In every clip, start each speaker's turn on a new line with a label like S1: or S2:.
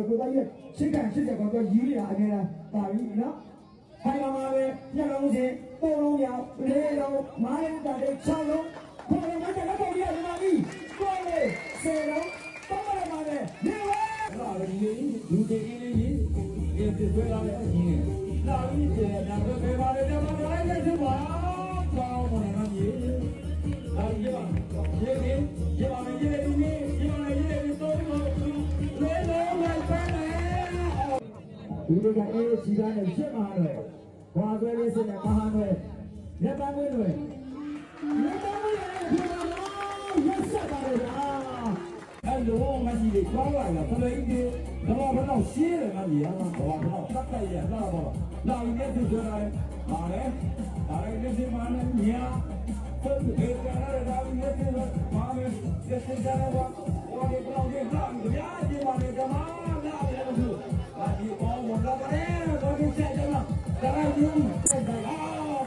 S1: ကိုသားကြီးရှစ်ကန်80ကောင်တော့ရီးနေတာအငယ်တာပြီနော်ခိုင်ပါပါပဲညလုံးစင်ပုံလုံးရောင်လေးလုံးမိုင်းတာတဲ့6လုံးဘုံလုံးကလည်းပုံရနေပါပြီကိုလေ10လုံးတော့မရပါနဲ့နေဝဲလာရီလူတွေကြီးလေးကြီးဒီတွေ့လာတဲ့အရင်လာပြီးတဲ့နာမည်ပဲပါလေတော့မလိုက်ရချင်ပါကောင်းမလားကြီးလာရပါရေရေရေပါရေရေရေပါရေရေတော့လေးလုံးလိုက်ပန်းနေဒီလိုကအေးစီကားနဲ့ရှစ်မှာတော့ဘာဆွဲလေးစနဲ့မဟာနဲ့လက်ပန်းဝင်းတွေလက်ပန်းဝင်းတွေဒီမှာရက်ဆက်ပါလေလားအဲ့လိုမရှိလေကြောက်လာတာခလေးကြီးတော့ဘာလို့ရှင်းတယ်မကြီးဟာဘာလို့တတ်တယ်ရလာပါလာရင်းနဲ့သူပြောတယ်ဟာလေဒါလည်းဒီမှာနဲ့ညာပုံတွေကြရတာဒီနေ့ကဘာလဲစစ်စစ်ကြရပါဘာလို့ပြောင်းနေတာကြာဒီမှာနေကမှာလာတယ်လို့ဘာဒီအော်မလာတယ်ဘာဒီချက်ကြလားဒါလည်းယူဆက်တယ်အာ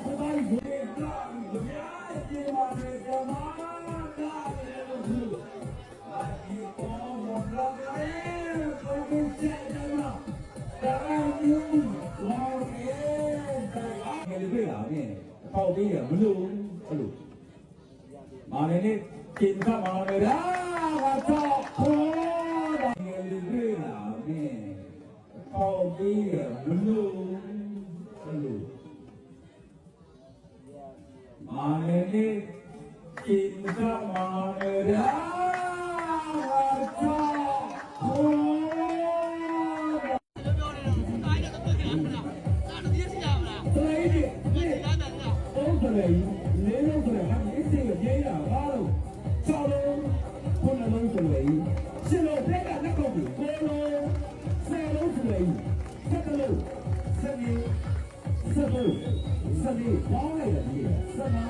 S1: ဘယ်လိုဒီလာကြာဒီမှာနေကမှာလာတယ်လို့ဘာဒီအော်မလာတယ်ဘာဒီချက်ကြလားဒါလည်းယူလာတယ်ဒါကလည်းတွေ့လာပြီပေါက်ပြီးရမလို့အဲ့လိုမာနေနေกินข้าวมาเลยนะว่าชอบโอ้ยเรื่อยๆนะนี่ပေါက်ပြီးရမလို့အဲ့လိုမာနေနေกินข้าวมาเลยนะว่าชอบโอ้လေးလုံးဆိုရင်ဟာဒီအစ်စ်ကိုရေးတာဘာလို့6လုံး9လုံးဆိုရင်10လုံးတက်ကလက်ကုပ်ပြီး9လုံး10လုံးဆိုရင်7လုံး7လုံးပေါင်းလိုက်တယ်ဒီ7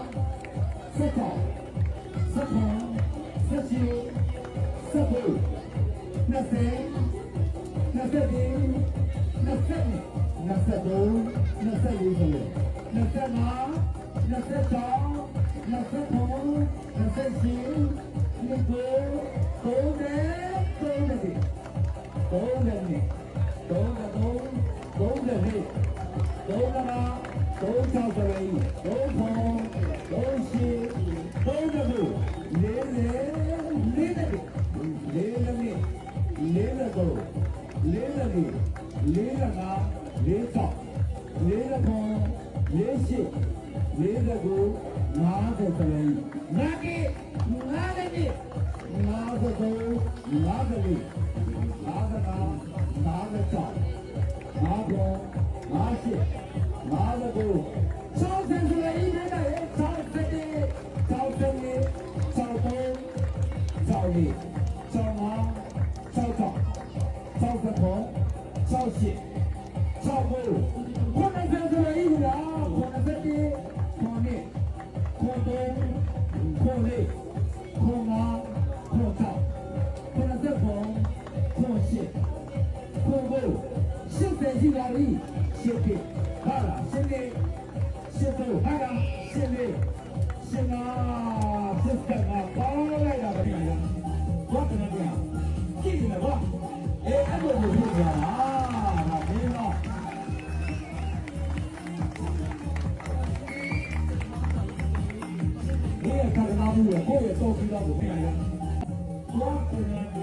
S1: 16 17 ကိုယ့်ရဲ့တော့ပြီးတော့ကိုပြန်ရအောင်